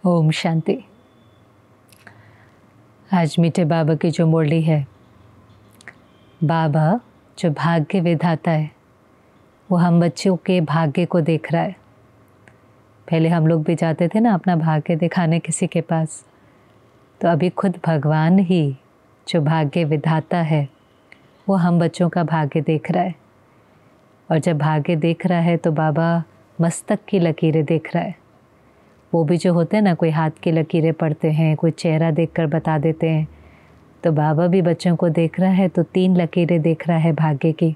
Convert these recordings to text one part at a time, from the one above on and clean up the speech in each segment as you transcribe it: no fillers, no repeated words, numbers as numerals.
ओम शांति। आज मीठे बाबा की जो मुरली है, बाबा जो भाग्य विधाता है वो हम बच्चों के भाग्य को देख रहा है। पहले हम लोग भी जाते थे ना अपना भाग्य दिखाने किसी के पास, तो अभी खुद भगवान ही जो भाग्य विधाता है वो हम बच्चों का भाग्य देख रहा है। और जब भाग्य देख रहा है तो बाबा मस्तक की लकीरें देख रहा है। वो भी जो होते हैं ना, कोई हाथ की लकीरें पढ़ते हैं, कोई चेहरा देखकर बता देते हैं, तो बाबा भी बच्चों को देख रहा है। तो 3 लकीरें देख रहा है भाग्य की।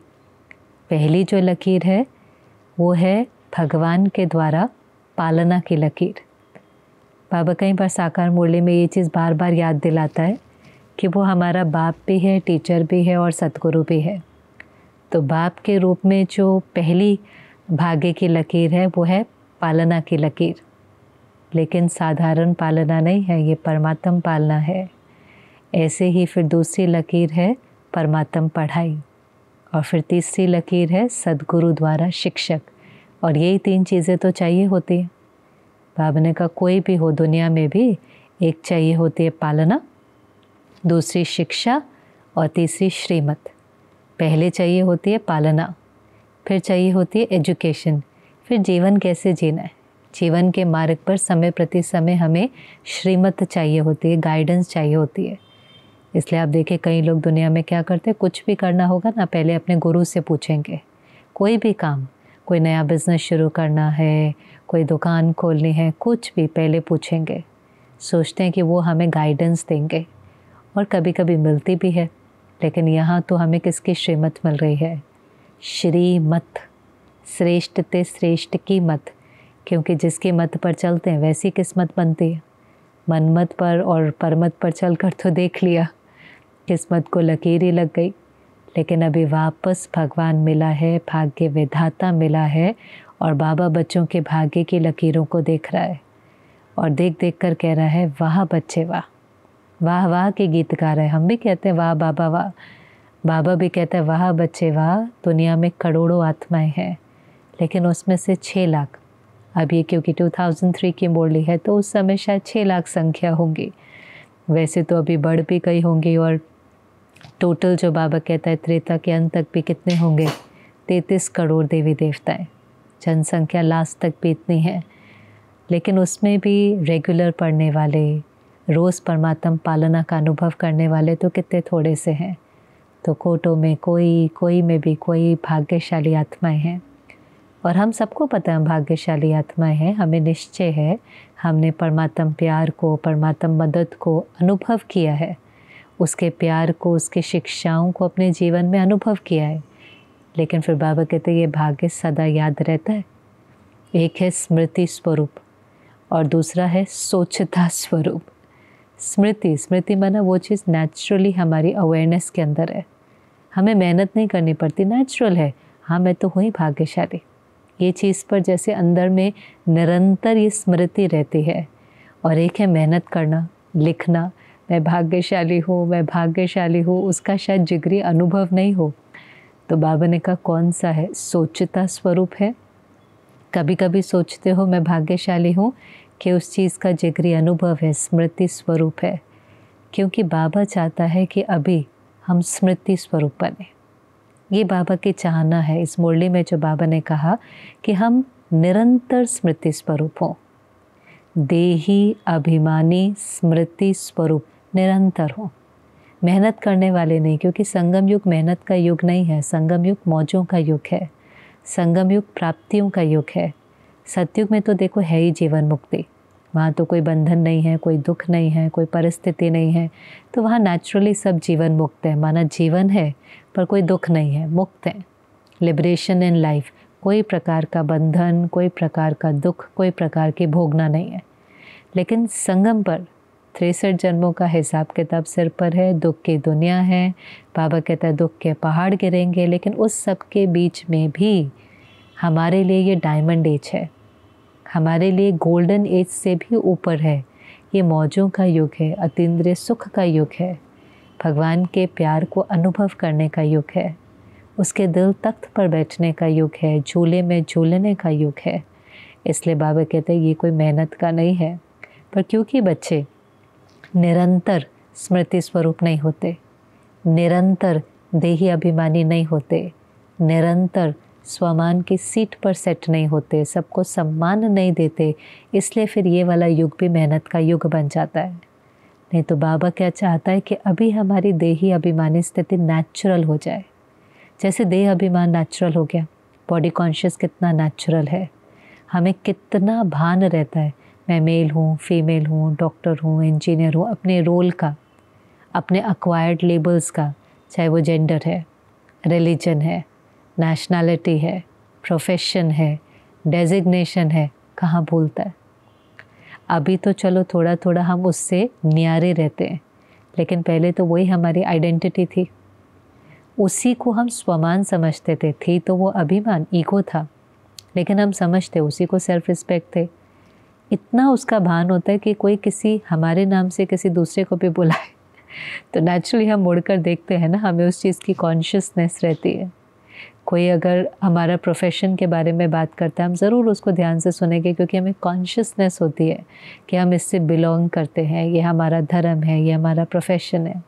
पहली जो लकीर है वो है भगवान के द्वारा पालना की लकीर। बाबा कई बार साकार मुरली में ये चीज़ बार बार याद दिलाता है कि वो हमारा बाप भी है, टीचर भी है और सतगुरु भी है। तो बाप के रूप में जो पहली भाग्य की लकीर है वो है पालना की लकीर, लेकिन साधारण पालना नहीं है, ये परमात्म पालना है। ऐसे ही फिर दूसरी लकीर है परमात्म पढ़ाई, और फिर तीसरी लकीर है सद्गुरु द्वारा शिक्षक। और यही 3 चीज़ें तो चाहिए होती है। बाबा ने कहा कोई भी हो दुनिया में भी, एक चाहिए होती है पालना, दूसरी शिक्षा और तीसरी श्रीमत। पहले चाहिए होती है पालना, फिर चाहिए होती है एजुकेशन, फिर जीवन कैसे जीना है। जीवन के मार्ग पर समय प्रति समय हमें श्रीमत चाहिए होती है, गाइडेंस चाहिए होती है। इसलिए आप देखिए कई लोग दुनिया में क्या करते हैं, कुछ भी करना होगा ना पहले अपने गुरु से पूछेंगे। कोई भी काम, कोई नया बिजनेस शुरू करना है, कोई दुकान खोलनी है, कुछ भी पहले पूछेंगे। सोचते हैं कि वो हमें गाइडेंस देंगे, और कभी कभी मिलती भी है। लेकिन यहाँ तो हमें किसकी श्रीमत मिल रही है? श्रीमत, श्रेष्ठ ते श्रेष्ठ की मत। क्योंकि जिसकी मत पर चलते हैं वैसी किस्मत बनती है। मनमत पर और परमत पर चलकर तो देख लिया, किस्मत को लकीर ही लग गई। लेकिन अभी वापस भगवान मिला है, भाग्य विधाता मिला है, और बाबा बच्चों के भाग्य की लकीरों को देख रहा है। और देख देख कर कह रहा है वाह बच्चे वाह, वाह वाह के गीत गा रहे हैं। हम भी कहते हैं वाह बाबा वाह, बाबा भी कहता है वाह बच्चे वाह। दुनिया में करोड़ों आत्माएं हैं, लेकिन उसमें से 6 लाख, अब ये क्योंकि 2003 की मुरली है तो उस समय शायद 6 लाख संख्या होंगी। वैसे तो अभी बढ़ भी गई होंगी। और टोटल जो बाबा कहता है त्रेता के अंत तक भी कितने होंगे? 33 करोड़ देवी देवताएं। जनसंख्या लास्ट तक भी इतनी है। लेकिन उसमें भी रेगुलर पढ़ने वाले, रोज़ परमात्म पालना का अनुभव करने वाले तो कितने थोड़े से हैं। तो कोटों में कोई में भी कोई भाग्यशाली आत्माएं हैं। और हम सबको पता है हम भाग्यशाली आत्माएं हैं। हमें निश्चय है, हमने परमात्म प्यार को, परमात्म मदद को अनुभव किया है। उसके प्यार को, उसके शिक्षाओं को अपने जीवन में अनुभव किया है। लेकिन फिर बाबा कहते हैं ये भाग्य सदा याद रहता है। एक है स्मृति स्वरूप और दूसरा है सोचता स्वरूप। स्मृति माना वो चीज़ नेचुरली हमारी अवेयरनेस के अंदर है, हमें मेहनत नहीं करनी पड़ती, नेचुरल है। हाँ मैं तो हुई भाग्यशाली, ये चीज़ पर जैसे अंदर में निरंतर ये स्मृति रहती है। और एक है मेहनत करना, लिखना, मैं भाग्यशाली हूँ, मैं भाग्यशाली हूँ, उसका शायद जिगरी अनुभव नहीं हो। तो बाबा ने कहा कौन सा है? सोचता स्वरूप है। कभी कभी सोचते हो मैं भाग्यशाली हूँ कि उस चीज़ का जिगरी अनुभव है, स्मृति स्वरूप है। क्योंकि बाबा चाहता है कि अभी हम स्मृति स्वरूप बने। ये बाबा की चाहना है। इस मुरली में जो बाबा ने कहा कि हम निरंतर स्मृति स्वरूप हों, देही अभिमानी स्मृति स्वरूप निरंतर हों। मेहनत करने वाले नहीं, क्योंकि संगम युग मेहनत का युग नहीं है। संगम युग मौजों का युग है, संगम युग प्राप्तियों का युग है। सतयुग में तो देखो है ही जीवन मुक्ति। वहाँ तो कोई बंधन नहीं है, कोई दुख नहीं है, कोई परिस्थिति नहीं है। तो वहाँ नेचुरली सब जीवन मुक्त है। माना जीवन है पर कोई दुख नहीं है, मुक्त है। लिबरेशन इन लाइफ, कोई प्रकार का बंधन, कोई प्रकार का दुख, कोई प्रकार की भोगना नहीं है। लेकिन संगम पर 63 जन्मों का हिसाब किताब सिर पर है, दुख की दुनिया है। बाबा कहता है दुख के पहाड़ गिरेंगे, लेकिन उस सब के बीच में भी हमारे लिए ये डायमंड एज है, हमारे लिए गोल्डन एज से भी ऊपर है। ये मौजों का युग है, अतीन्द्रिय सुख का युग है, भगवान के प्यार को अनुभव करने का युग है, उसके दिल तख्त पर बैठने का युग है, झूले में झूलने का युग है। इसलिए बाबा कहते हैं ये कोई मेहनत का नहीं है। पर क्योंकि बच्चे निरंतर स्मृति स्वरूप नहीं होते, निरंतर देही अभिमानी नहीं होते, निरंतर स्वमान की सीट पर सेट नहीं होते, सबको सम्मान नहीं देते, इसलिए फिर ये वाला युग भी मेहनत का युग बन जाता है। नहीं तो बाबा क्या चाहता है कि अभी हमारी देही अभिमानी स्थिति नेचुरल हो जाए। जैसे देह अभिमान नेचुरल हो गया, बॉडी कॉन्शियस कितना नेचुरल है, हमें कितना भान रहता है, मैं मेल हूँ, फीमेल हूँ, डॉक्टर हूँ, इंजीनियर हूँ, अपने रोल का, अपने अक्वायर्ड लेबल्स का, चाहे वो जेंडर है, रिलीजन है, नेशनैलिटी है, प्रोफेशन है, डेजिग्नेशन है, कहाँ भूलता है। अभी तो चलो थोड़ा थोड़ा हम उससे न्यारे रहते हैं, लेकिन पहले तो वही हमारी आइडेंटिटी थी, उसी को हम स्वमान समझते थे तो वो अभिमान, ईगो था, लेकिन हम समझते उसी को सेल्फ रिस्पेक्ट थे। इतना उसका भान होता है कि कोई किसी हमारे नाम से किसी दूसरे को भी बुलाए तो नेचुरली हम मुड़कर देखते हैं ना, हमें उस चीज़ की कॉन्शियसनेस रहती है। कोई अगर हमारा प्रोफेशन के बारे में बात करता है, हम ज़रूर उसको ध्यान से सुनेंगे, क्योंकि हमें कॉन्शियसनेस होती है कि हम इससे बिलोंग करते हैं, ये हमारा धर्म है, ये हमारा प्रोफेशन है।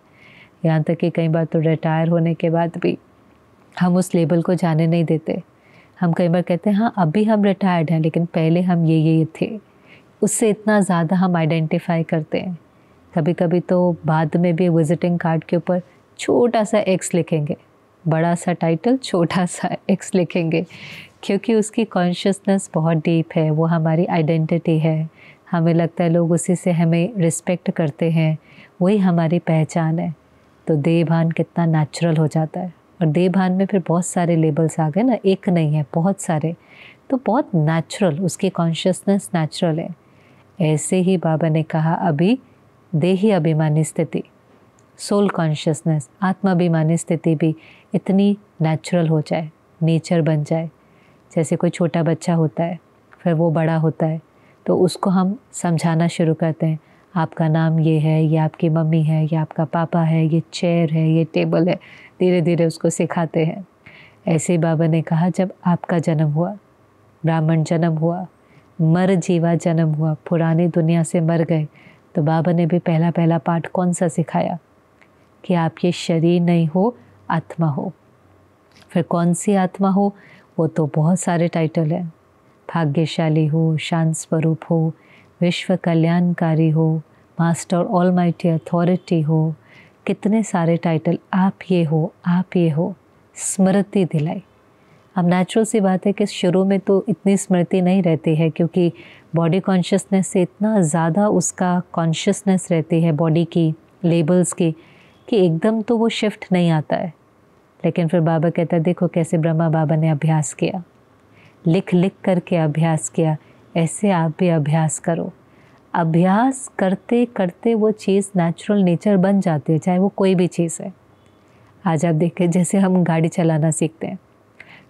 यहाँ तक कि कई बार तो रिटायर होने के बाद भी हम उस लेबल को जाने नहीं देते। हम कई बार कहते हैं हाँ अभी हम रिटायर्ड हैं, लेकिन पहले हम ये थे। उससे इतना ज़्यादा हम आइडेंटिफाई करते हैं। कभी कभी तो बाद में भी विजिटिंग कार्ड के ऊपर छोटा सा एक्स लिखेंगे, बड़ा सा टाइटल, छोटा सा एक्स लिखेंगे, क्योंकि उसकी कॉन्शियसनेस बहुत डीप है, वो हमारी आइडेंटिटी है। हमें लगता है लोग उसी से हमें रिस्पेक्ट करते हैं, वही हमारी पहचान है। तो देहभान कितना नेचुरल हो जाता है। और देहभान में फिर बहुत सारे लेबल्स आ गए ना, एक नहीं है, बहुत सारे। तो बहुत नेचुरल, उसकी कॉन्शियसनेस नेचुरल है। ऐसे ही बाबा ने कहा अभी देही अभिमानी स्थिति, सोल कॉन्शियसनेस, आत्माभिमानी स्थिति भी इतनी नेचुरल हो जाए, नेचर बन जाए। जैसे कोई छोटा बच्चा होता है, फिर वो बड़ा होता है, तो उसको हम समझाना शुरू करते हैं, आपका नाम ये है, ये आपकी मम्मी है, ये आपका पापा है, ये चेयर है, ये टेबल है। धीरे धीरे उसको सिखाते हैं। ऐसे ही बाबा ने कहा जब आपका जन्म हुआ, ब्राह्मण जन्म हुआ, मर जीवा जन्म हुआ, पुरानी दुनिया से मर गए, तो बाबा ने भी पहला पहला पाठ कौन सा सिखाया कि आप ये शरीर नहीं हो, आत्मा हो। फिर कौन सी आत्मा हो, वो तो बहुत सारे टाइटल हैं। भाग्यशाली हो, शांत स्वरूप हो, विश्व कल्याणकारी हो, मास्टर ऑलमाइटी अथॉरिटी हो, कितने सारे टाइटल। आप ये हो, आप ये हो, स्मृति दिलाई। अब नेचुरल सी बात है कि शुरू में तो इतनी स्मृति नहीं रहती है, क्योंकि बॉडी कॉन्शियसनेस से इतना ज़्यादा उसका कॉन्शियसनेस रहती है बॉडी की, लेबल्स की, कि एकदम तो वो शिफ्ट नहीं आता है। लेकिन फिर बाबा कहता है देखो कैसे ब्रह्मा बाबा ने अभ्यास किया, लिख लिख करके अभ्यास किया, ऐसे आप भी अभ्यास करो। अभ्यास करते करते वो चीज़ नेचुरल नेचर बन जाती है, चाहे वो कोई भी चीज़ है। आज आप देखें, जैसे हम गाड़ी चलाना सीखते हैं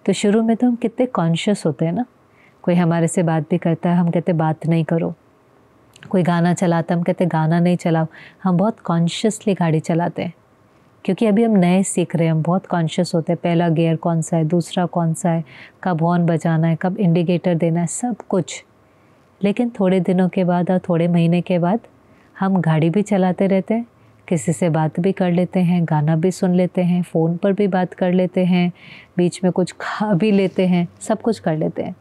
तो शुरू में तो हम कितने कॉन्शियस होते हैं ना। कोई हमारे से बात भी करता है, हम कहते बात नहीं करो। कोई गाना चलाता है, हम कहते गाना नहीं चलाओ। हम बहुत कॉन्शियसली गाड़ी चलाते हैं, क्योंकि अभी हम नए सीख रहे हैं। हम बहुत कॉन्शियस होते हैं, पहला गियर कौन सा है, दूसरा कौन सा है, कब हॉर्न बजाना है, कब इंडिकेटर देना है, सब कुछ। लेकिन थोड़े दिनों के बाद और थोड़े महीने के बाद हम गाड़ी भी चलाते रहते हैं, किसी से बात भी कर लेते हैं, गाना भी सुन लेते हैं, फ़ोन पर भी बात कर लेते हैं, बीच में कुछ खा भी लेते हैं, सब कुछ कर लेते हैं।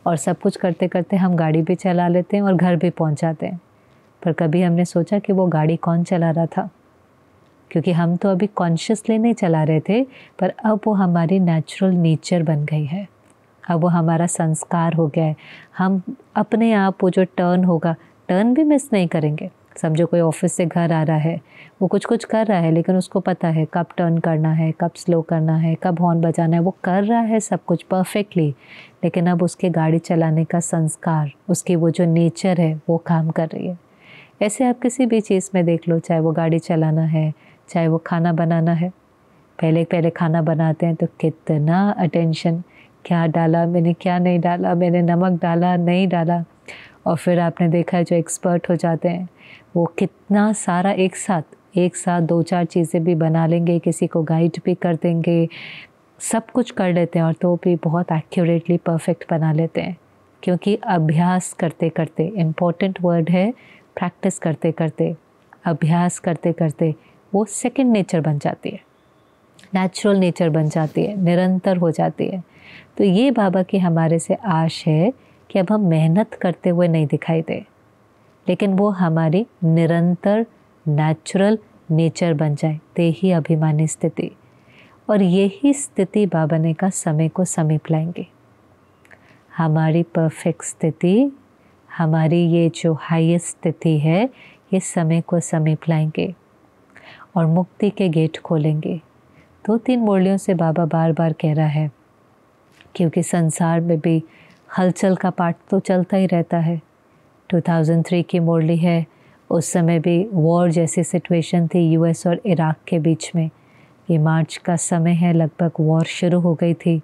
और सब कुछ करते करते हम गाड़ी भी चला लेते हैं और घर भी पहुंच जाते हैं। पर कभी हमने सोचा कि वो गाड़ी कौन चला रहा था? क्योंकि हम तो अभी कॉन्शियसली नहीं चला रहे थे, पर अब वो हमारी नेचुरल नेचर बन गई है। अब वो हमारा संस्कार हो गया है। हम अपने आप वो जो टर्न होगा, टर्न भी मिस नहीं करेंगे। समझो कोई ऑफिस से घर आ रहा है, वो कुछ कुछ कर रहा है, लेकिन उसको पता है कब टर्न करना है, कब स्लो करना है, कब हॉर्न बजाना है। वो कर रहा है सब कुछ परफेक्टली, लेकिन अब उसके गाड़ी चलाने का संस्कार, उसकी वो जो नेचर है, वो काम कर रही है। ऐसे आप किसी भी चीज़ में देख लो, चाहे वो गाड़ी चलाना है, चाहे वो खाना बनाना है। पहले पहले खाना बनाते हैं तो कितना अटेंशन, क्या डाला मैंने, क्या नहीं डाला मैंने, नमक डाला नहीं डाला। और फिर आपने देखा है जो एक्सपर्ट हो जाते हैं, वो कितना सारा एक साथ 2-4 चीज़ें भी बना लेंगे, किसी को गाइड भी कर देंगे, सब कुछ कर लेते हैं और तो भी बहुत एक्यूरेटली परफेक्ट बना लेते हैं। क्योंकि अभ्यास करते करते, इम्पोर्टेंट वर्ड है प्रैक्टिस करते करते, अभ्यास करते करते वो सेकंड नेचर बन जाती है, नेचुरल नेचर बन जाती है, निरंतर हो जाती है। तो ये बाबा की हमारे से आश है कि अब हम मेहनत करते हुए नहीं दिखाई दे, लेकिन वो हमारी निरंतर नेचुरल नेचर बन जाए, देही अभिमानी स्थिति। और यही स्थिति बाबा ने कहा समय को समीप लाएंगे। हमारी परफेक्ट स्थिति, हमारी ये जो हाईएस्ट स्थिति है, ये समय को समीप लाएंगे और मुक्ति के गेट खोलेंगे। 2-3 मुरलियों से बाबा बार बार कह रहा है, क्योंकि संसार में भी हलचल का पाठ तो चलता ही रहता है। 2003 की मुरली है, उस समय भी वॉर जैसी सिचुएशन थी यूएस और इराक के बीच में। ये मार्च का समय है, लगभग वॉर शुरू हो गई थी।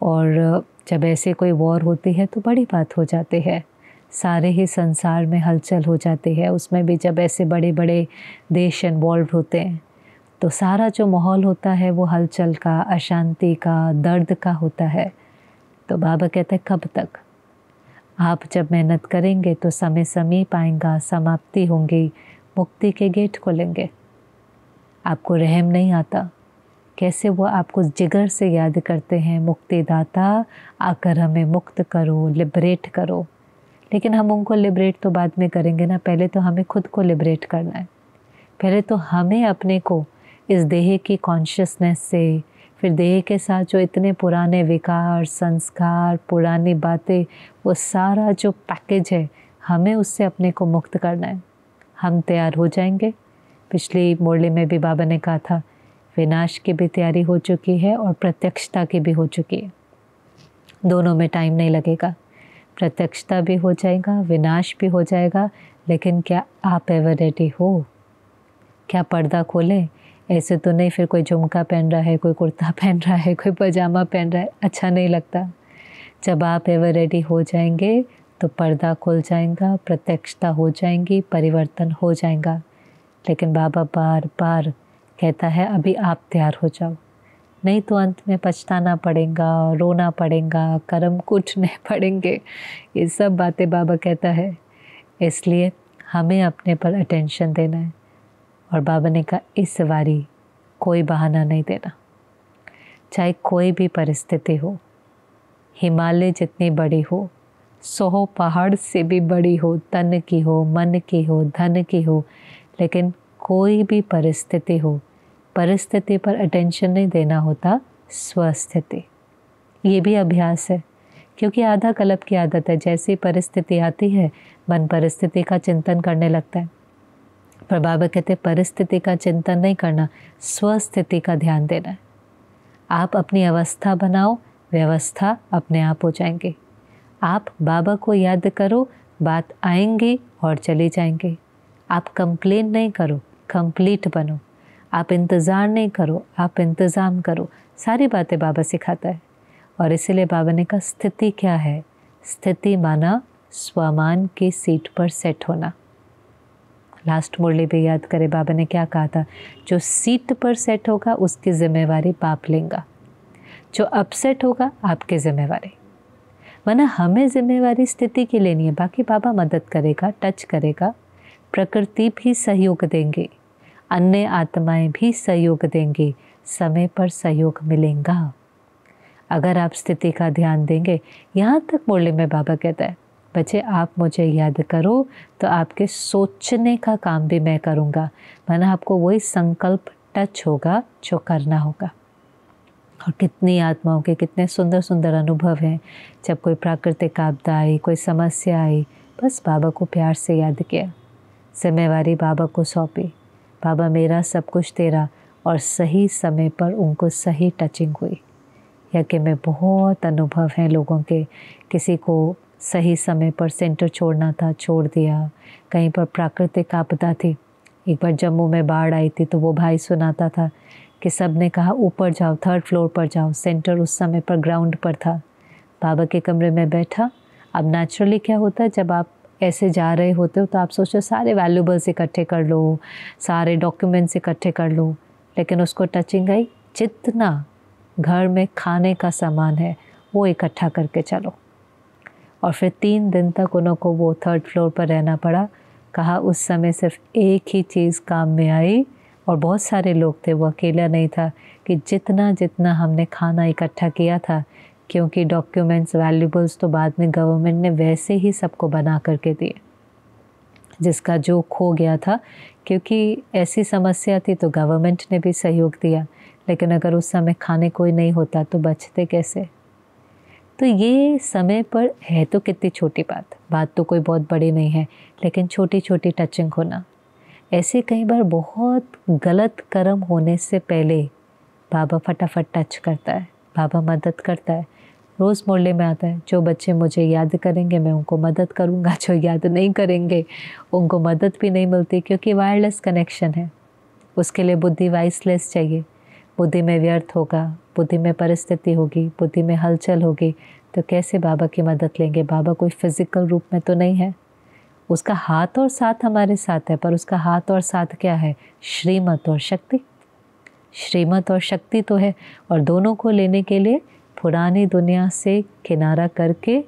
और जब ऐसे कोई वॉर होती है तो बड़ी बात हो जाती है, सारे ही संसार में हलचल हो जाती है। उसमें भी जब ऐसे बड़े बड़े देश इन्वॉल्व होते हैं तो सारा जो माहौल होता है वो हलचल का, अशांति का, दर्द का होता है। तो बाबा कहते हैं कब तक? आप जब मेहनत करेंगे तो समय समीप आएगा, समाप्ति होंगी, मुक्ति के गेट खोलेंगे। आपको रहम नहीं आता, कैसे वो आपको जिगर से याद करते हैं, मुक्तिदाता आकर हमें मुक्त करो, लिबरेट करो। लेकिन हम उनको लिबरेट तो बाद में करेंगे ना, पहले तो हमें खुद को लिबरेट करना है। पहले तो हमें अपने को इस देह की कॉन्शियसनेस से, फिर देह के साथ जो इतने पुराने विकार, संस्कार, पुरानी बातें, वो सारा जो पैकेज है, हमें उससे अपने को मुक्त करना है। हम तैयार हो जाएंगे। पिछली मुरली में भी बाबा ने कहा था, विनाश की भी तैयारी हो चुकी है और प्रत्यक्षता की भी हो चुकी है। दोनों में टाइम नहीं लगेगा, प्रत्यक्षता भी हो जाएगा, विनाश भी हो जाएगा। लेकिन क्या आप एवर रेडी हो? क्या पर्दा खोलें? ऐसे तो नहीं फिर कोई झुमका पहन रहा है, कोई कुर्ता पहन रहा है, कोई पजामा पहन रहा है, अच्छा नहीं लगता। जब आप एवर रेडी हो जाएंगे तो पर्दा खुल जाएगा, प्रत्यक्षता हो जाएंगी, परिवर्तन हो जाएगा। लेकिन बाबा बार बार कहता है अभी आप तैयार हो जाओ, नहीं तो अंत में पछताना पड़ेगा, रोना पड़ेगा, कर्म कूटने पड़ेंगे। ये सब बातें बाबा कहता है। इसलिए हमें अपने पर अटेंशन देना है। और बाबा ने कहा इस बारी कोई बहाना नहीं देना, चाहे कोई भी परिस्थिति हो, हिमालय जितनी बड़ी हो, 100 पहाड़ से भी बड़ी हो, तन की हो, मन की हो, धन की हो, लेकिन कोई भी परिस्थिति हो, परिस्थिति पर अटेंशन नहीं देना होता, स्वस्थिति। ये भी अभ्यास है, क्योंकि आधा कल्प की आदत है, जैसी परिस्थिति आती है मन परिस्थिति का चिंतन करने लगता है। पर बाबा कहते परिस्थिति का चिंतन नहीं करना, स्वस्थिति का ध्यान देना है। आप अपनी अवस्था बनाओ, व्यवस्था अपने आप हो जाएंगे। आप बाबा को याद करो, बात आएंगी और चली जाएंगी। आप कंप्लेन नहीं करो, कंप्लीट बनो। आप इंतज़ार नहीं करो, आप इंतज़ाम करो। सारी बातें बाबा सिखाता है। और इसीलिए बाबा ने कहा स्थिति क्या है? स्थिति माना स्वमान की सीट पर सेट होना। लास्ट मुरली भी याद करे बाबा ने क्या कहा था, जो सीट पर सेट होगा उसकी जिम्मेवारी बाप लेगा, जो अपसेट होगा आपकी जिम्मेवारी। वरना हमें जिम्मेवारी स्थिति की लेनी है, बाकी बाबा मदद करेगा, टच करेगा, प्रकृति भी सहयोग देंगे, अन्य आत्माएं भी सहयोग देंगी, समय पर सहयोग मिलेगा अगर आप स्थिति का ध्यान देंगे। यहाँ तक मुरली में बाबा कहता है बच्चे आप मुझे याद करो तो आपके सोचने का काम भी मैं करूँगा, वरना आपको वही संकल्प टच होगा जो करना होगा। और कितनी आत्माओं के कितने सुंदर सुंदर अनुभव हैं, जब कोई प्राकृतिक आपदा आई, कोई समस्या आई, बस बाबा को प्यार से याद किया, जिम्मेवारी बाबा को सौंपी, बाबा मेरा सब कुछ तेरा, और सही समय पर उनको सही टचिंग हुई। या कि मैं बहुत अनुभव हैं लोगों के, किसी को सही समय पर सेंटर छोड़ना था, छोड़ दिया। कहीं पर प्राकृतिक आपदा थी, एक बार जम्मू में बाढ़ आई थी, तो वो भाई सुनाता था कि सब ने कहा ऊपर जाओ, 3rd फ्लोर पर जाओ। सेंटर उस समय पर ग्राउंड पर था। बाबा के कमरे में बैठा। अब नेचुरली क्या होता है, जब आप ऐसे जा रहे होते हो तो आप सोचो सारे वैल्यूबल्स इकट्ठे कर लो, सारे डॉक्यूमेंट्स इकट्ठे कर लो, लेकिन उसको टचिंग आई, जितना घर में खाने का सामान है वो इकट्ठा करके चलो। और फिर 3 दिन तक उनको वो 3rd फ्लोर पर रहना पड़ा। कहा उस समय सिर्फ एक ही चीज़ काम में आई, और बहुत सारे लोग थे, वो अकेला नहीं था, कि जितना जितना हमने खाना इकट्ठा किया था, क्योंकि डॉक्यूमेंट्स वैल्यूबल्स तो बाद में गवर्नमेंट ने वैसे ही सबको बना करके दिए, जिसका जो खो गया था, क्योंकि ऐसी समस्या थी तो गवर्नमेंट ने भी सहयोग दिया, लेकिन अगर उस समय खाने कोई नहीं होता तो बचते कैसे। तो ये समय पर है तो कितनी छोटी बात तो कोई बहुत बड़ी नहीं है, लेकिन छोटी छोटी टचिंग होना। ऐसे कई बार बहुत गलत कर्म होने से पहले बाबा फटाफट टच करता है, बाबा मदद करता है। रोज़ मोहल्ले में आता है, जो बच्चे मुझे याद करेंगे मैं उनको मदद करूँगा, जो याद नहीं करेंगे उनको मदद भी नहीं मिलती, क्योंकि वायरलेस कनेक्शन है। उसके लिए बुद्धि वाइसलेस चाहिए। बुद्धि में व्यर्थ होगा, बुद्धि में परिस्थिति होगी, बुद्धि में हलचल होगी, तो कैसे बाबा की मदद लेंगे। बाबा कोई फिजिकल रूप में तो नहीं है, उसका हाथ और साथ हमारे साथ है, पर उसका हाथ और साथ क्या है? श्रीमत और शक्ति। श्रीमत और शक्ति तो है, और दोनों को लेने के लिए पुरानी दुनिया से किनारा करके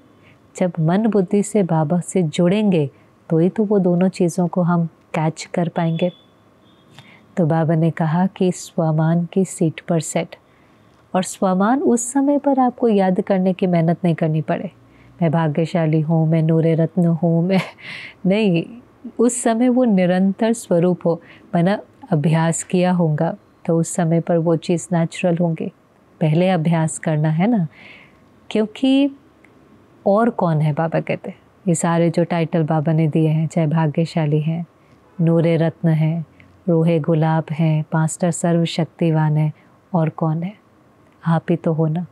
जब मन बुद्धि से बाबा से जुड़ेंगे तो ही तो वो दोनों चीज़ों को हम कैच कर पाएंगे। तो बाबा ने कहा कि स्वमान की सीट पर सेट, और स्वमान उस समय पर आपको याद करने की मेहनत नहीं करनी पड़े, मैं भाग्यशाली हूँ, मैं नूरे रत्न हूँ, मैं नहीं, उस समय वो निरंतर स्वरूप हो। मैंने अभ्यास किया होगा तो उस समय पर वो चीज़ नेचुरल होंगी। पहले अभ्यास करना है ना, क्योंकि और कौन है, बाबा कहते ये सारे जो टाइटल बाबा ने दिए हैं, चाहे भाग्यशाली हैं, नूरे रत्न हैं, रोहे गुलाब हैं, मास्टर सर्वशक्तिवान है, और कौन है? आप ही तो हो ना।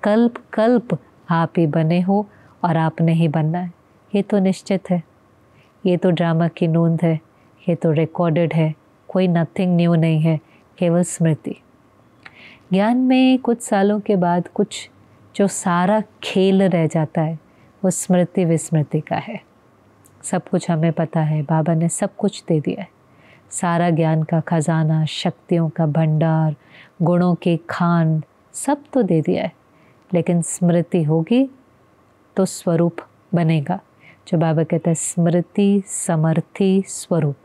कल्प कल्प आप ही बने हो और आपने ही बनना है, ये तो निश्चित है। ये तो ड्रामा की नोंद है, ये तो रिकॉर्डेड है, कोई नथिंग न्यू नहीं है, केवल स्मृति। ज्ञान में कुछ सालों के बाद कुछ जो सारा खेल रह जाता है वो स्मृति विस्मृति का है। सब कुछ हमें पता है, बाबा ने सब कुछ दे दिया है, सारा ज्ञान का खजाना, शक्तियों का भंडार, गुणों की खान, सब तो दे दिया है, लेकिन स्मृति होगी तो स्वरूप बनेगा। जो बाबा कहता है स्मृति समर्थी स्वरूप,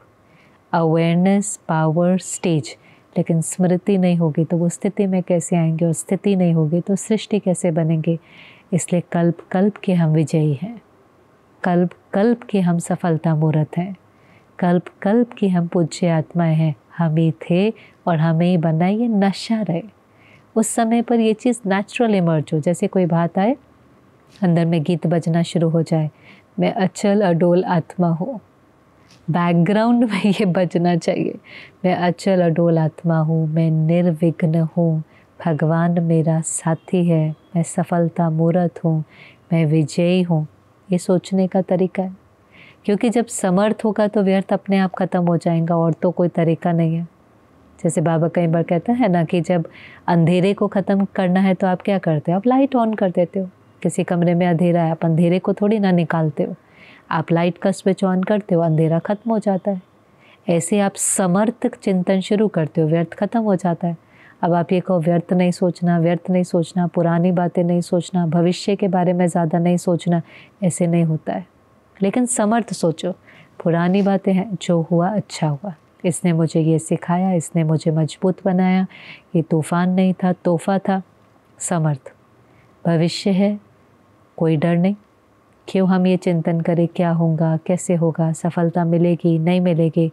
अवेयरनेस पावर स्टेज, लेकिन स्मृति नहीं होगी तो वो स्थिति में कैसे आएंगे, और स्थिति नहीं होगी तो सृष्टि कैसे बनेंगे। इसलिए कल्प कल्प के हम विजयी हैं, कल्प कल्प के हम सफलता मूर्त हैं, कल्प कल्प की हम पूज्य आत्माएं हैं। हम ही थे और हमें ही बनना, ये नशा रहे। उस समय पर ये चीज़ नेचुरल इमर्ज हो, जैसे कोई बात आए, अंदर में गीत बजना शुरू हो जाए, मैं अचल अडोल आत्मा हूँ, बैकग्राउंड में ये बजना चाहिए, मैं अचल अडोल आत्मा हूँ, मैं निर्विघ्न हूँ, भगवान मेरा साथी है, मैं सफलता मूर्त हूँ, मैं विजयी हूँ। ये सोचने का तरीका है, क्योंकि जब समर्थ होगा तो व्यर्थ अपने आप ख़त्म हो जाएगा, और तो कोई तरीका नहीं है। जैसे बाबा कई बार कहता है ना कि जब अंधेरे को ख़त्म करना है तो आप क्या करते हो? आप लाइट ऑन कर देते हो। किसी कमरे में अंधेरा है, आप अंधेरे को थोड़ी ना निकालते हो, आप लाइट का स्विच ऑन करते हो, अंधेरा ख़त्म हो जाता है। ऐसे आप समर्थ चिंतन शुरू करते हो, व्यर्थ ख़त्म हो जाता है। अब आप ये कहो व्यर्थ नहीं सोचना, व्यर्थ नहीं सोचना, पुरानी बातें नहीं सोचना, भविष्य के बारे में ज़्यादा नहीं सोचना, ऐसे नहीं होता है। लेकिन समर्थ सोचो, पुरानी बातें हैं, जो हुआ अच्छा हुआ, इसने मुझे ये सिखाया, इसने मुझे मजबूत बनाया, ये तूफ़ान नहीं था, तोहफ़ा था। समर्थ भविष्य है, कोई डर नहीं। क्यों हम ये चिंतन करें क्या होगा, कैसे होगा, सफलता मिलेगी नहीं मिलेगी,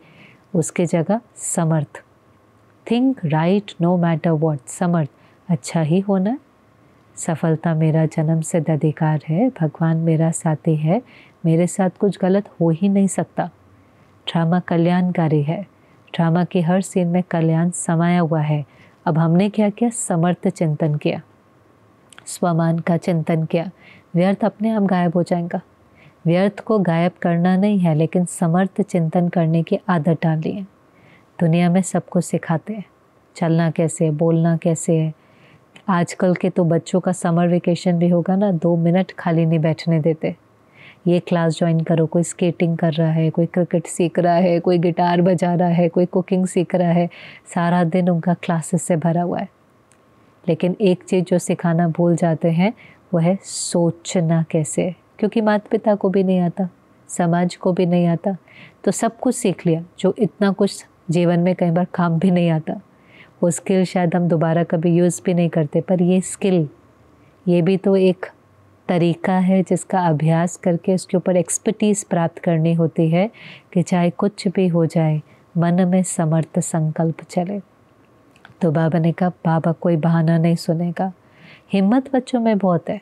उसके जगह Samarth, think right no matter what, Samarth, अच्छा ही होना, सफलता मेरा जन्म सिद्ध अधिकार है, भगवान मेरा साथी है, मेरे साथ कुछ गलत हो ही नहीं सकता। ड्रामा कल्याणकारी है, ड्रामा के हर सीन में कल्याण समाया हुआ है। अब हमने क्या किया? समर्थ चिंतन किया, स्वमान का चिंतन किया, व्यर्थ अपने आप गायब हो जाएगा। व्यर्थ को गायब करना नहीं है, लेकिन समर्थ चिंतन करने की आदत डाली है। दुनिया में सबको सिखाते हैं चलना कैसे है, बोलना कैसे है। आजकल के तो बच्चों का समर वेकेशन भी होगा ना, 2 मिनट खाली नहीं बैठने देते। ये क्लास ज्वाइन करो, कोई स्केटिंग कर रहा है, कोई क्रिकेट सीख रहा है, कोई गिटार बजा रहा है, कोई कुकिंग सीख रहा है, सारा दिन उनका क्लासेस से भरा हुआ है। लेकिन एक चीज़ जो सिखाना भूल जाते हैं वो है सोचना कैसे, क्योंकि माता पिता को भी नहीं आता। समाज को भी नहीं आता, तो सब कुछ सीख लिया जो इतना कुछ जीवन में कई बार काम भी नहीं आता। वो स्किल शायद हम दोबारा कभी यूज़ भी नहीं करते, पर ये स्किल, ये भी तो एक तरीका है जिसका अभ्यास करके उसके ऊपर एक्सपर्टीज़ प्राप्त करनी होती है कि चाहे कुछ भी हो जाए मन में समर्थ संकल्प चले। तो बाबा ने कहा बाबा कोई बहाना नहीं सुनेगा, हिम्मत बच्चों में बहुत है।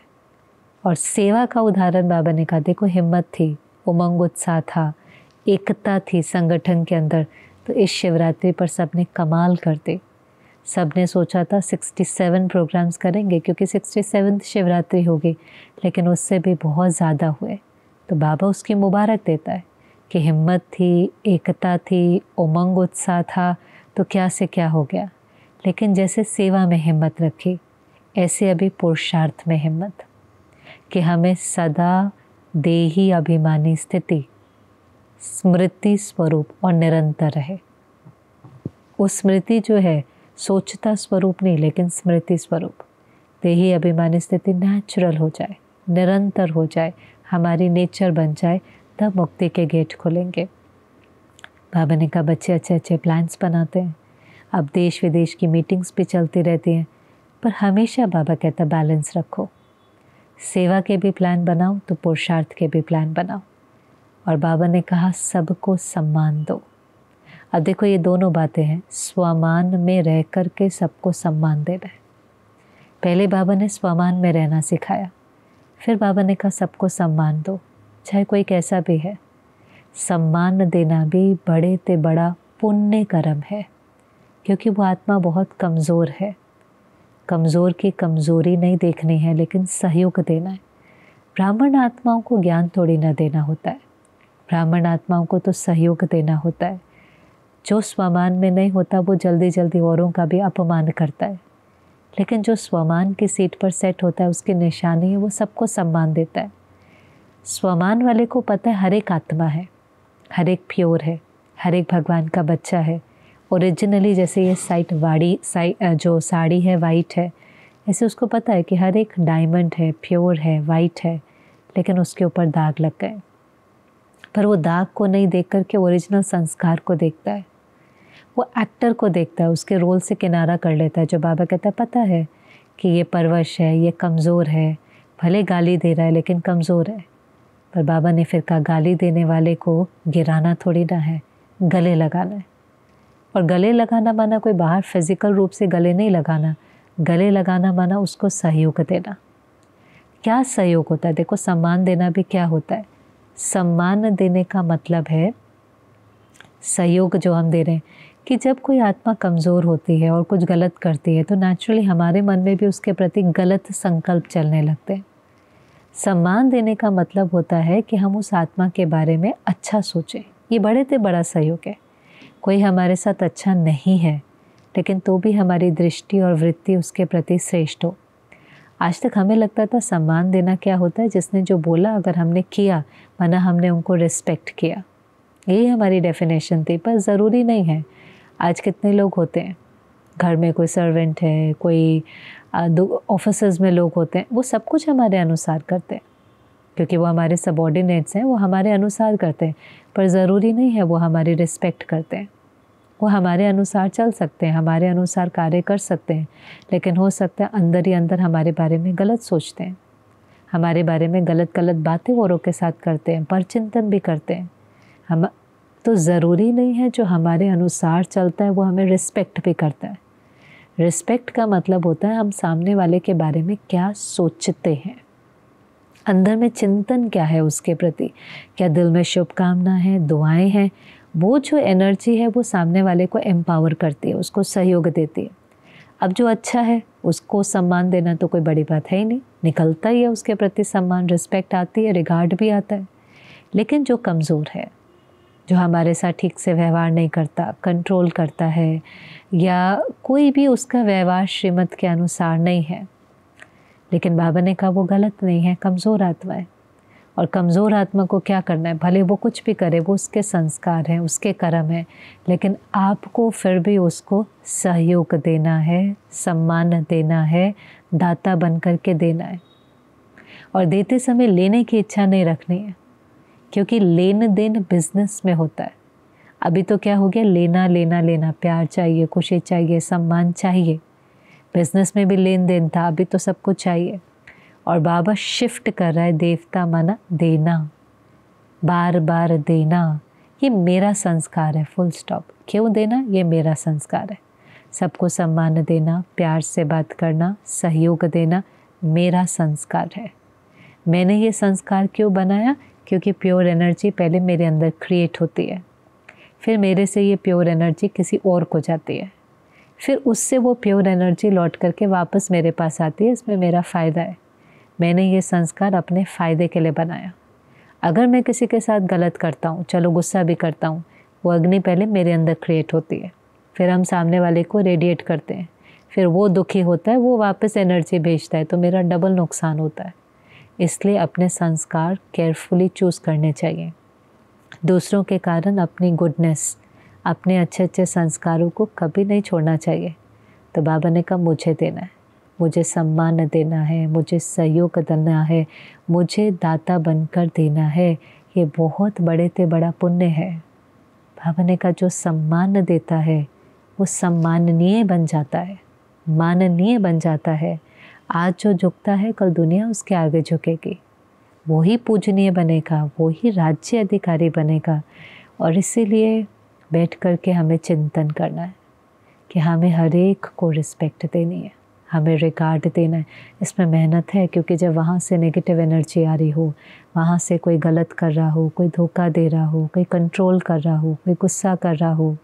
और सेवा का उदाहरण बाबा ने कहा देखो हिम्मत थी, उमंग उत्साह था, एकता थी संगठन के अंदर। तो इस शिवरात्रि पर सबने कमाल कर दी। सबने सोचा था 67 प्रोग्राम्स करेंगे क्योंकि 67वीं शिवरात्रि होगी, लेकिन उससे भी बहुत ज़्यादा हुए। तो बाबा उसकी मुबारक देता है कि हिम्मत थी, एकता थी, उमंग उत्साह था, तो क्या से क्या हो गया। लेकिन जैसे सेवा में हिम्मत रखी, ऐसे अभी पुरुषार्थ में हिम्मत कि हमें सदा देही अभिमानी स्थिति स्मृति स्वरूप और निरंतर रहे। वो स्मृति जो है सोचता स्वरूप नहीं, लेकिन स्मृति स्वरूप। देही अभिमानी स्थिति नेचुरल हो जाए, निरंतर हो जाए, हमारी नेचर बन जाए, तब मुक्ति के गेट खुलेंगे। बाबा ने कहा बच्चे अच्छे अच्छे प्लान्स बनाते हैं, अब देश विदेश की मीटिंग्स भी चलती रहती हैं, पर हमेशा बाबा कहता बैलेंस रखो। सेवा के भी प्लान बनाओ तो पुरुषार्थ के भी प्लान बनाओ। और बाबा ने कहा सबको सम्मान दो। अब देखो ये दोनों बातें हैं, स्वमान में रह कर के सबको सम्मान देना है। पहले बाबा ने स्वमान में रहना सिखाया, फिर बाबा ने कहा सबको सम्मान दो, चाहे कोई कैसा भी है। सम्मान देना भी बड़े ते बड़ा पुण्य कर्म है, क्योंकि वो आत्मा बहुत कमज़ोर है। कमज़ोर की कमज़ोरी नहीं देखनी है, लेकिन सहयोग देना है। ब्राह्मण आत्माओं को ज्ञान थोड़ी ना देना होता है, ब्राह्मण आत्माओं को तो सहयोग देना होता है। जो स्वमान में नहीं होता वो जल्दी जल्दी औरों का भी अपमान करता है, लेकिन जो स्वमान की सीट पर सेट होता है उसकी निशानी है वो सबको सम्मान देता है। स्वमान वाले को पता है हर एक आत्मा है, हर एक प्योर है, हर एक भगवान का बच्चा है। ओरिजिनली जैसे ये जो साड़ी है वाइट है, ऐसे उसको पता है कि हर एक डायमंड है, प्योर है, वाइट है, लेकिन उसके ऊपर दाग लग गए। पर वो दाग को नहीं देख कर के ओरिजिनल संस्कार को देखता है, वो एक्टर को देखता है, उसके रोल से किनारा कर लेता है। जो बाबा कहता है पता है कि ये परवश है, ये कमज़ोर है, भले गाली दे रहा है लेकिन कमज़ोर है। पर बाबा ने फिर कहा गाली देने वाले को गिराना थोड़ी ना है, गले लगाना है। और गले लगाना माना कोई बाहर फिजिकल रूप से गले नहीं लगाना, गले लगाना माना उसको सहयोग देना। क्या सहयोग होता है? देखो सम्मान देना भी क्या होता है। सम्मान देने का मतलब है सहयोग जो हम दे रहे हैं कि जब कोई आत्मा कमज़ोर होती है और कुछ गलत करती है तो नेचुरली हमारे मन में भी उसके प्रति गलत संकल्प चलने लगते हैं। सम्मान देने का मतलब होता है कि हम उस आत्मा के बारे में अच्छा सोचें। ये बड़े से बड़ा सहयोग है। कोई हमारे साथ अच्छा नहीं है लेकिन तो भी हमारी दृष्टि और वृत्ति उसके प्रति श्रेष्ठ हो। आज तक हमें लगता था सम्मान देना क्या होता है, जिसने जो बोला अगर हमने किया माना हमने उनको रिस्पेक्ट किया, यही हमारी डेफिनेशन थी। पर ज़रूरी नहीं है। आज कितने लोग होते हैं, घर में कोई सर्वेंट है, कोई ऑफिसर्स में लोग होते हैं, वो सब कुछ हमारे अनुसार करते हैं क्योंकि वो हमारे सबऑर्डिनेट्स हैं, वो हमारे अनुसार करते हैं। पर ज़रूरी नहीं है वो हमारी रिस्पेक्ट करते हैं। वो हमारे अनुसार चल सकते हैं, हमारे अनुसार कार्य कर सकते हैं, लेकिन हो सकता है अंदर ही अंदर हमारे बारे में गलत सोचते हैं, हमारे बारे में गलत बातें औरों के साथ करते हैं, परचिंतन भी करते हैं। हम तो ज़रूरी नहीं है जो हमारे अनुसार चलता है वो हमें रिस्पेक्ट भी करता है। रिस्पेक्ट का मतलब होता है हम सामने वाले के बारे में क्या सोचते हैं, अंदर में चिंतन क्या है उसके प्रति, क्या दिल में शुभकामना है, दुआएं हैं। वो जो एनर्जी है वो सामने वाले को एम्पावर करती है, उसको सहयोग देती है। अब जो अच्छा है उसको सम्मान देना तो कोई बड़ी बात है ही नहीं, निकलता ही है उसके प्रति सम्मान, रिस्पेक्ट आती है, रिगार्ड भी आता है। लेकिन जो कमज़ोर है, जो हमारे साथ ठीक से व्यवहार नहीं करता, कंट्रोल करता है, या कोई भी उसका व्यवहार श्रीमत के अनुसार नहीं है, लेकिन बाबा ने कहा वो गलत नहीं है, कमज़ोर आत्मा है। और कमज़ोर आत्मा को क्या करना है, भले वो कुछ भी करे, वो उसके संस्कार हैं, उसके कर्म हैं, लेकिन आपको फिर भी उसको सहयोग देना है, सम्मान देना है, दाता बन कर के देना है। और देते समय लेने की इच्छा नहीं रखनी है क्योंकि लेन देन बिजनेस में होता है। अभी तो क्या हो गया, लेना लेना लेना, प्यार चाहिए, खुशी चाहिए, सम्मान चाहिए। बिजनेस में भी लेन देन था, अभी तो सब कुछ चाहिए। और बाबा शिफ्ट कर रहा है, देवता माना देना, बार बार देना, ये मेरा संस्कार है, फुल स्टॉप। क्यों देना, ये मेरा संस्कार है। सबको सम्मान देना, प्यार से बात करना, सहयोग देना मेरा संस्कार है। मैंने ये संस्कार क्यों बनाया, क्योंकि प्योर एनर्जी पहले मेरे अंदर क्रिएट होती है, फिर मेरे से ये प्योर एनर्जी किसी और को जाती है, फिर उससे वो प्योर एनर्जी लौट करके वापस मेरे पास आती है। इसमें मेरा फ़ायदा है। मैंने ये संस्कार अपने फ़ायदे के लिए बनाया। अगर मैं किसी के साथ गलत करता हूँ, चलो गुस्सा भी करता हूँ, वो अग्नि पहले मेरे अंदर क्रिएट होती है, फिर हम सामने वाले को रेडिएट करते हैं, फिर वो दुखी होता है, वो वापस एनर्जी भेजता है, तो मेरा डबल नुकसान होता है। इसलिए अपने संस्कार केयरफुली चूज़ करने चाहिए। दूसरों के कारण अपनी गुडनेस, अपने अच्छे अच्छे संस्कारों को कभी नहीं छोड़ना चाहिए। तो बाबा ने कहा मुझे देना है, मुझे सम्मान देना है, मुझे सहयोग देना है, मुझे दाता बनकर देना है। ये बहुत बड़े से बड़ा पुण्य है। बाबा ने कहा जो सम्मान देता है वो सम्माननीय बन जाता है, माननीय बन जाता है। आज जो झुकता है कल दुनिया उसके आगे झुकेगी, वो ही पूजनीय बनेगा, वो ही राज्य अधिकारी बनेगा। और इसीलिए बैठ कर के हमें चिंतन करना है कि हमें हर एक को रिस्पेक्ट देनी है, हमें रिगार्ड देना है। इसमें मेहनत है, क्योंकि जब वहाँ से नेगेटिव एनर्जी आ रही हो, वहाँ से कोई गलत कर रहा हो, कोई धोखा दे रहा हो, कोई कंट्रोल कर रहा हो, कोई गुस्सा कर रहा हो,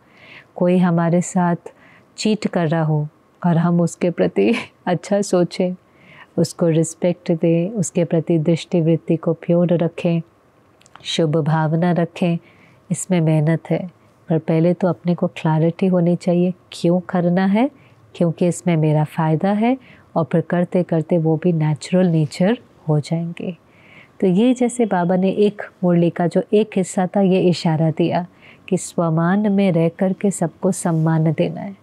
कोई हमारे साथ चीट कर रहा हो, और हम उसके प्रति अच्छा सोचें, उसको रिस्पेक्ट दें, उसके प्रति दृष्टिवृत्ति को प्योर रखें, शुभ भावना रखें, इसमें मेहनत है। पर पहले तो अपने को क्लैरिटी होनी चाहिए क्यों करना है, क्योंकि इसमें मेरा फ़ायदा है, और फिर करते करते वो भी नेचुरल नेचर हो जाएंगे। तो ये जैसे बाबा ने एक मुरली का जो एक हिस्सा था, ये इशारा दिया कि स्वमान में रह कर के सबको सम्मान देना है,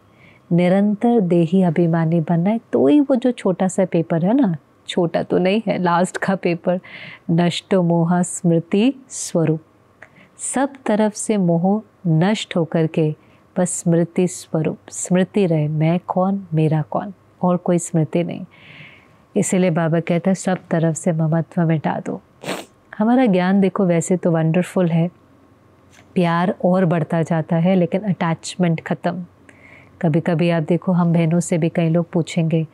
निरंतर देही अभिमानी बनना है। तो ही वो जो छोटा सा पेपर है ना, छोटा तो नहीं है, लास्ट का पेपर, नष्टो मोह स्मृति स्वरूप, सब तरफ से मोह नष्ट होकर के बस स्मृति स्वरूप, स्मृति रहे, मैं कौन, मेरा कौन, और कोई स्मृति नहीं। इसीलिए बाबा कहता है सब तरफ से ममत्व मिटा दो। हमारा ज्ञान देखो वैसे तो वंडरफुल है, प्यार और बढ़ता जाता है, लेकिन अटैचमेंट ख़त्म। कभी कभी आप देखो, हम बहनों से भी कई लोग पूछेंगे,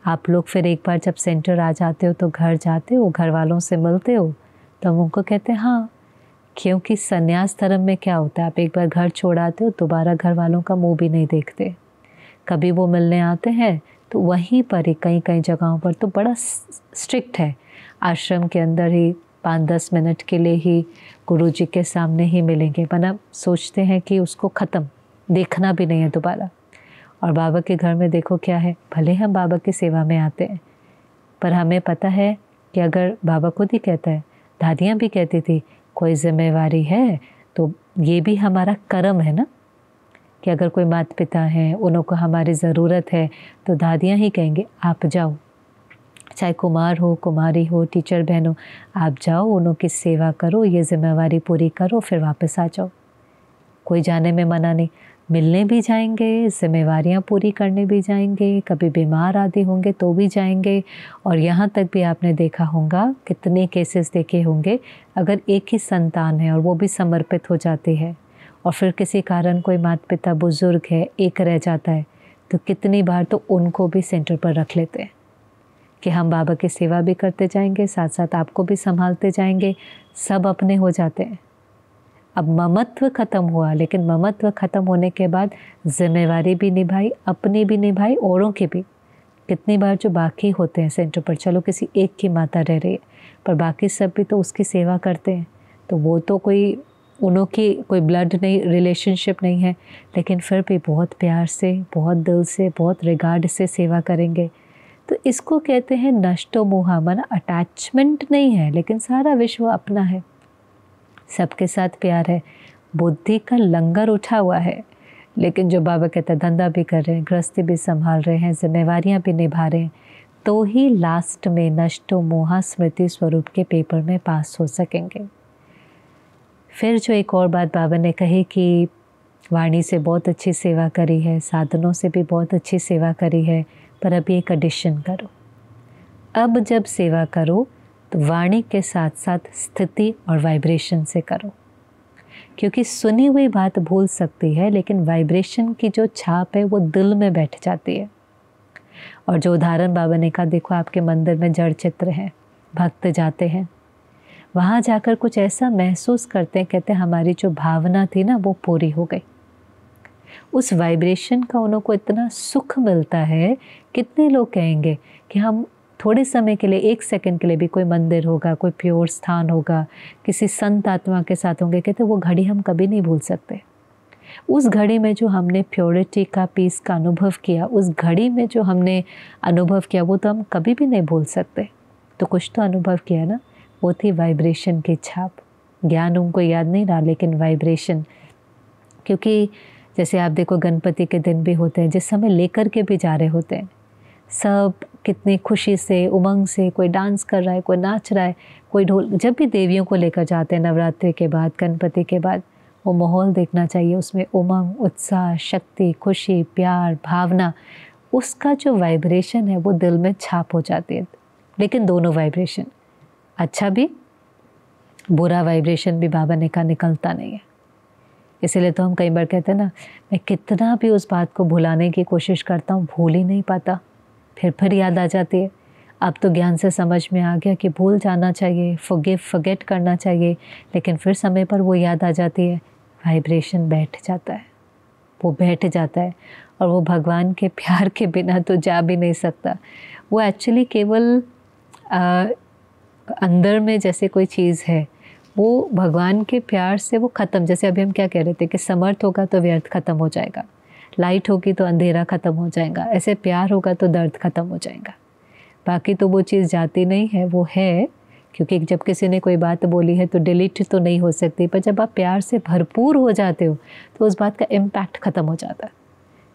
आप लोग फिर एक बार जब सेंटर आ जाते हो तो घर जाते हो, घर वालों से मिलते हो? तो हम उनको कहते हैं हाँ, क्योंकि संन्यास धर्म में क्या होता है, आप एक बार घर छोड़ आते हो, दोबारा घर वालों का मुंह भी नहीं देखते। कभी वो मिलने आते हैं तो वहीं पर ही, कई कई जगहों पर तो बड़ा स्ट्रिक्ट है, आश्रम के अंदर ही 5-10 मिनट के लिए ही गुरुजी के सामने ही मिलेंगे, वरना सोचते हैं कि उसको ख़त्म, देखना भी नहीं है दोबारा। और बाबा के घर में देखो क्या है, भले हम बाबा की सेवा में आते हैं, पर हमें पता है कि अगर बाबा खुद ही कहता है, दादियाँ भी कहती थी कोई जिम्मेवारी है तो ये भी हमारा कर्म है ना, कि अगर कोई माता पिता हैं, उनको हमारी ज़रूरत है, तो दादियाँ ही कहेंगे आप जाओ, चाहे कुमार हो, कुमारी हो, टीचर बहन हो, आप जाओ, उन्हों की सेवा करो, ये जिम्मेवारी पूरी करो, फिर वापस आ जाओ। कोई जाने में मना नहीं, मिलने भी जाएंगे, जिम्मेवारियाँ पूरी करने भी जाएंगे, कभी बीमार आदि होंगे तो भी जाएंगे। और यहाँ तक भी आपने देखा होगा, कितने केसेस देखे होंगे, अगर एक ही संतान है और वो भी समर्पित हो जाती है, और फिर किसी कारण कोई माता पिता बुज़ुर्ग है, एक रह जाता है, तो कितनी बार तो उनको भी सेंटर पर रख लेते हैं कि हम बाबा की सेवा भी करते जाएंगे, साथ साथ आपको भी संभालते जाएंगे, सब अपने हो जाते हैं। अब ममत्व ख़त्म हुआ, लेकिन ममत्व ख़त्म होने के बाद जिम्मेवारी भी निभाई, अपनी भी निभाई, औरों की भी। कितनी बार जो बाकी होते हैं सेंटर पर, चलो किसी एक की माता रह रही है, पर बाकी सब भी तो उसकी सेवा करते हैं, तो वो तो कोई उन्हों की कोई ब्लड नहीं, रिलेशनशिप नहीं है, लेकिन फिर भी बहुत प्यार से, बहुत दिल से, बहुत रिगार्ड से सेवा करेंगे। तो इसको कहते हैं नष्टो मोह, माना अटैचमेंट नहीं है, लेकिन सारा विश्व अपना है, सबके साथ प्यार है, बुद्धि का लंगर उठा हुआ है। लेकिन जो बाबा कहता है धंधा भी कर रहे हैं, गृहस्थी भी संभाल रहे हैं, जिम्मेवारियां भी निभा रहे हैं, तो ही लास्ट में नष्टो मोह स्मृति स्वरूप के पेपर में पास हो सकेंगे। फिर जो एक और बात बाबा ने कही कि वाणी से बहुत अच्छी सेवा करी है, साधनों से भी बहुत अच्छी सेवा करी है, पर अभी एक एडिशन करो। अब जब सेवा करो तो वाणी के साथ साथ स्थिति और वाइब्रेशन से करो, क्योंकि सुनी हुई बात भूल सकती है, लेकिन वाइब्रेशन की जो छाप है वो दिल में बैठ जाती है। और जो उदाहरण बाबा ने कहा, देखो आपके मंदिर में जड़ चित्र हैं, भक्त जाते हैं, वहाँ जाकर कुछ ऐसा महसूस करते हैं, कहते हैं हमारी जो भावना थी ना वो पूरी हो गई। उस वाइब्रेशन का उनको इतना सुख मिलता है। कितने लोग कहेंगे कि हम थोड़े समय के लिए, 1 सेकंड के लिए भी कोई मंदिर होगा, कोई प्योर स्थान होगा, किसी संत आत्मा के साथ होंगे, कहते वो घड़ी हम कभी नहीं भूल सकते। उस घड़ी में जो हमने प्योरिटी का, पीस का अनुभव किया, उस घड़ी में जो हमने अनुभव किया वो तो हम कभी भी नहीं भूल सकते। तो कुछ तो अनुभव किया ना, वो थी वाइब्रेशन की छाप। ज्ञान उनको याद नहीं रहा, लेकिन वाइब्रेशन। क्योंकि जैसे आप देखो गणपति के दिन भी होते हैं, जिस समय लेकर के भी जा रहे होते हैं, सब कितनी खुशी से, उमंग से, कोई डांस कर रहा है, कोई नाच रहा है, कोई ढोल। जब भी देवियों को लेकर जाते हैं नवरात्रि के बाद, गणपति के बाद, वो माहौल देखना चाहिए, उसमें उमंग, उत्साह, शक्ति, खुशी, प्यार, भावना, उसका जो वाइब्रेशन है वो दिल में छाप हो जाती है। लेकिन दोनों वाइब्रेशन, अच्छा भी बुरा वाइब्रेशन भी बाबा ने कहा निकलता नहीं है। इसीलिए तो हम कई बार कहते हैं ना, मैं कितना भी उस बात को भुलाने की कोशिश करता हूँ, भूल ही नहीं पाता, फिर याद आ जाती है। अब तो ज्ञान से समझ में आ गया कि भूल जाना चाहिए, फॉरगेट करना चाहिए, लेकिन फिर समय पर वो याद आ जाती है, वाइब्रेशन बैठ जाता है, वो बैठ जाता है। और वो भगवान के प्यार के बिना तो जा भी नहीं सकता। वो एक्चुअली केवल अंदर में जैसे कोई चीज़ है, वो भगवान के प्यार से वो ख़त्म। जैसे अभी हम क्या कह रहे थे कि समर्थ होगा तो व्यर्थ ख़त्म हो जाएगा, लाइट होगी तो अंधेरा ख़त्म हो जाएगा, ऐसे प्यार होगा तो दर्द ख़त्म हो जाएगा। बाकी तो वो चीज़ जाती नहीं है, वो है। क्योंकि जब किसी ने कोई बात बोली है तो डिलीट तो नहीं हो सकती, पर जब आप प्यार से भरपूर हो जाते हो तो उस बात का इम्पैक्ट ख़त्म हो जाता है।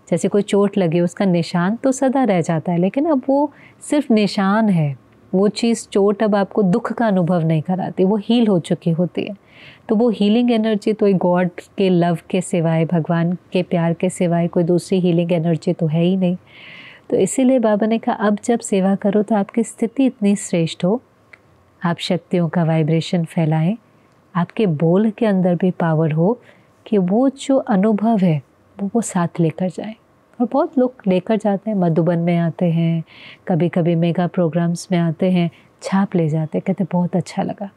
जैसे कोई चोट लगी, उसका निशान तो सदा रह जाता है, लेकिन अब वो सिर्फ निशान है। वो चीज़, चोट अब आपको दुख का अनुभव नहीं कराती, वो हील हो चुकी होती है। तो वो हीलिंग एनर्जी तो एक गॉड के लव के सिवाय, भगवान के प्यार के सिवाय कोई दूसरी हीलिंग एनर्जी तो है ही नहीं। तो इसीलिए बाबा ने कहा अब जब सेवा करो तो आपकी स्थिति इतनी श्रेष्ठ हो, आप शक्तियों का वाइब्रेशन फैलाएं, आपके बोल के अंदर भी पावर हो कि वो जो अनुभव है वो साथ लेकर जाएं। और बहुत लोग लेकर जाते हैं, मधुबन में आते हैं, कभी कभी मेगा प्रोग्राम्स में आते हैं, छाप ले जाते हैं, कहते बहुत अच्छा लगा।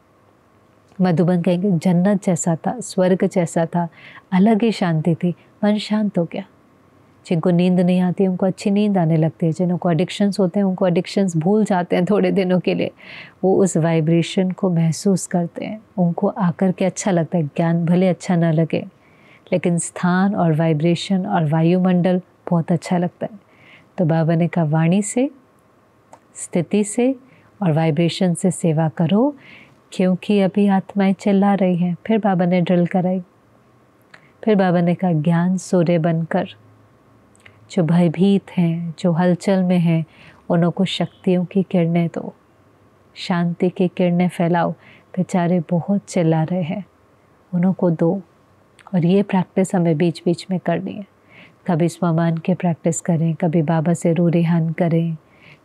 मधुबन कहेंगे जन्नत जैसा था, स्वर्ग जैसा था, अलग ही शांति थी, मन शांत हो गया। जिनको नींद नहीं आती उनको अच्छी नींद आने लगती है, जिनको एडिक्शंस होते हैं उनको एडिक्शंस भूल जाते हैं थोड़े दिनों के लिए, वो उस वाइब्रेशन को महसूस करते हैं, उनको आकर के अच्छा लगता है। ज्ञान भले अच्छा ना लगे, लेकिन स्थान और वाइब्रेशन और वायुमंडल बहुत अच्छा लगता है। तो बाबा ने कहा वाणी से, स्थिति से और वाइब्रेशन से सेवा करो, क्योंकि अभी आत्माएं चिल्ला रही हैं। फिर बाबा ने ड्रिल कराई। फिर बाबा ने कहा ज्ञान सूर्य बनकर जो भयभीत हैं, जो हलचल में हैं, उनको शक्तियों की किरणें दो, शांति की किरणें फैलाओ। बेचारे बहुत चिल्ला रहे हैं, उनको दो। और ये प्रैक्टिस हमें बीच बीच में करनी है। कभी स्वमान के प्रैक्टिस करें, कभी बाबा से रूह रिहान करें,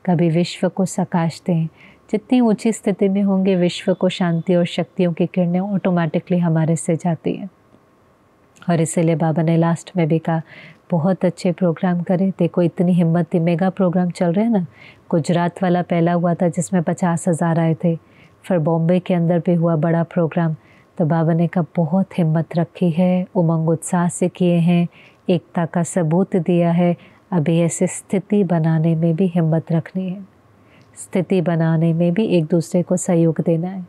कभी विश्व को सकाश दें। जितनी ऊंची स्थिति में होंगे, विश्व को शांति और शक्तियों की किरणें ऑटोमेटिकली हमारे से जाती हैं। और इसीलिए बाबा ने लास्ट में भी कहा बहुत अच्छे प्रोग्राम करें। देखो इतनी हिम्मत थी, मेगा प्रोग्राम चल रहे हैं ना। गुजरात वाला पहला हुआ था जिसमें 50,000 आए थे, फिर बॉम्बे के अंदर भी हुआ बड़ा प्रोग्राम। तो बाबा ने कहा बहुत हिम्मत रखी है, उमंग उत्साह से किए हैं, एकता का सबूत दिया है। अभी ऐसे स्थिति बनाने में भी हिम्मत रखनी है, स्थिति बनाने में भी एक दूसरे को सहयोग देना है,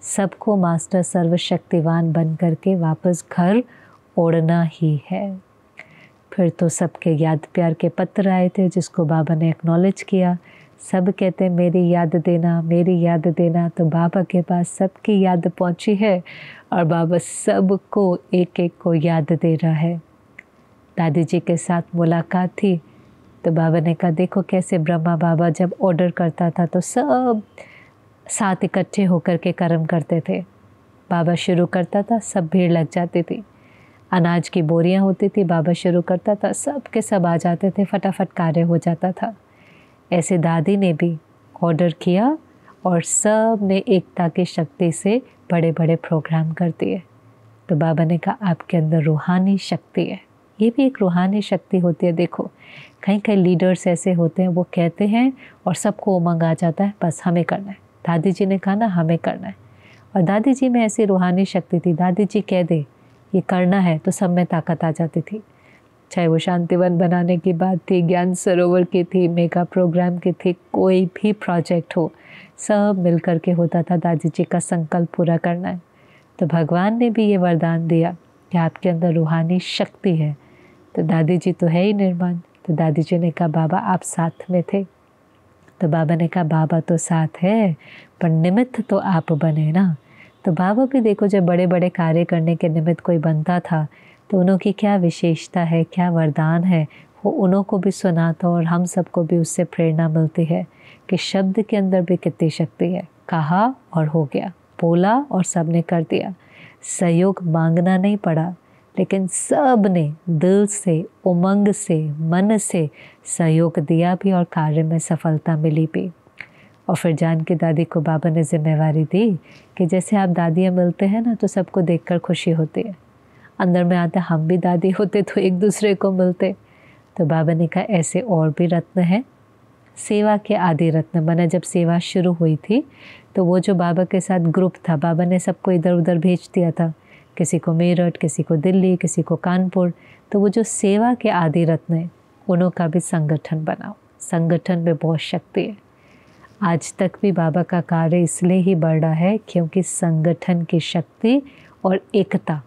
सबको मास्टर सर्वशक्तिवान बन करके वापस घर ओढ़ना ही है। फिर तो सबके याद प्यार के पत्र आए थे जिसको बाबा ने एक्नॉलेज किया। सब कहते मेरी याद देना, मेरी याद देना। तो बाबा के पास सबकी याद पहुंची है और बाबा सबको एक एक को याद दे रहा है। दादी जी के साथ मुलाकात थी तो बाबा ने कहा देखो कैसे ब्रह्मा बाबा जब ऑर्डर करता था तो सब साथ इकट्ठे होकर के कर्म करते थे। बाबा शुरू करता था, सब भीड़ लग जाती थी। अनाज की बोरियां होती थी, बाबा शुरू करता था, सब के सब आ जाते थे, फटाफट कार्य हो जाता था। ऐसे दादी ने भी ऑर्डर किया और सब ने एकता की शक्ति से बड़े बड़े प्रोग्राम कर दिए। तो बाबा ने कहा आपके अंदर रूहानी शक्ति है। ये भी एक रूहानी शक्ति होती है। देखो कहीं कहीं लीडर्स ऐसे होते हैं, वो कहते हैं और सबको उमंग आ जाता है, बस हमें करना है। दादी जी ने कहा ना हमें करना है, और दादी जी में ऐसी रूहानी शक्ति थी। दादी जी कह दे ये करना है तो सब में ताकत आ जाती थी। चाहे वो शांतिवन बनाने की बात थी, ज्ञान सरोवर की थी, मेगा प्रोग्राम की थी, कोई भी प्रोजेक्ट हो, सब मिल कर के होता था। दादी जी का संकल्प पूरा करना है। तो भगवान ने भी ये वरदान दिया कि आपके अंदर रूहानी शक्ति है। तो दादी जी तो है ही निर्माण। तो दादी जी ने कहा बाबा आप साथ में थे। तो बाबा ने कहा बाबा तो साथ है पर निमित्त तो आप बने ना। तो बाबा भी देखो जब बड़े बड़े कार्य करने के निमित्त कोई बनता था तो उन्हों की क्या विशेषता है, क्या वरदान है, वो उन्हों को भी सुनाता और हम सबको भी उससे प्रेरणा मिलती है कि शब्द के अंदर भी कितनी शक्ति है। कहा और हो गया, बोला और सब ने कर दिया। सहयोग मांगना नहीं पड़ा, लेकिन सब ने दिल से, उमंग से, मन से सहयोग दिया भी और कार्य में सफलता मिली भी। और फिर जानकी दादी को बाबा ने जिम्मेवारी दी कि जैसे आप दादियाँ मिलते हैं ना तो सबको देखकर खुशी होती है। अंदर में आता हम भी दादी होते तो एक दूसरे को मिलते। तो बाबा ने कहा ऐसे और भी रत्न हैं, सेवा के आदि रत्न बना। जब सेवा शुरू हुई थी तो वो जो बाबा के साथ ग्रुप था, बाबा ने सबको इधर उधर भेज दिया था, किसी को मेरठ, किसी को दिल्ली, किसी को कानपुर। तो वो जो सेवा के आदि रत्न है उनों का भी संगठन बनाओ। संगठन में बहुत शक्ति है। आज तक भी बाबा का कार्य इसलिए ही बढ़ रहा है क्योंकि संगठन की शक्ति और एकता,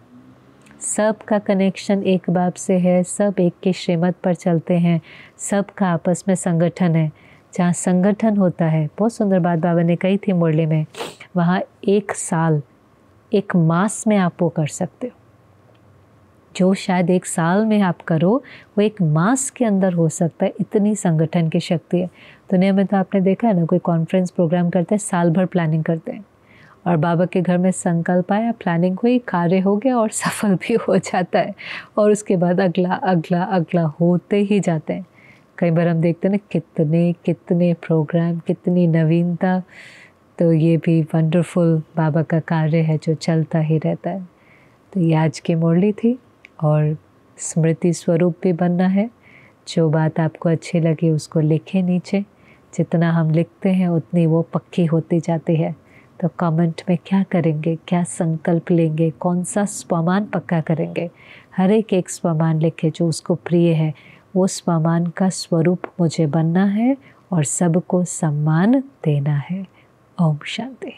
सबका कनेक्शन एक बाप से है, सब एक के श्रीमत पर चलते हैं, सबका आपस में संगठन है। जहाँ संगठन होता है, बहुत सुंदर बात बाबा ने कही थी मुरली में, वहाँ एक साल, एक मास में आप वो कर सकते हो। जो शायद एक साल में आप करो वो एक मास के अंदर हो सकता है। इतनी संगठन की शक्ति है। दुनिया में तो आपने देखा है ना, कोई कॉन्फ्रेंस प्रोग्राम करते हैं, साल भर प्लानिंग करते हैं, और बाबा के घर में संकल्प आया, प्लानिंग हुई, कार्य हो गया और सफल भी हो जाता है। और उसके बाद अगला अगला अगला होते ही जाते हैं। कई बार हम देखते हैं ना कितने कितने प्रोग्राम, कितनी नवीनता। तो ये भी वंडरफुल बाबा का कार्य है जो चलता ही रहता है। तो ये आज की मुरली थी और स्मृति स्वरूप भी बनना है। जो बात आपको अच्छी लगी उसको लिखें नीचे। जितना हम लिखते हैं उतनी वो पक्की होती जाती है। तो कमेंट में क्या करेंगे, क्या संकल्प लेंगे, कौन सा स्वमान पक्का करेंगे, हर एक स्वमान लिखे जो उसको प्रिय है। वो स्वमान का स्वरूप मुझे बनना है और सबको सम्मान देना है। ओम शांति।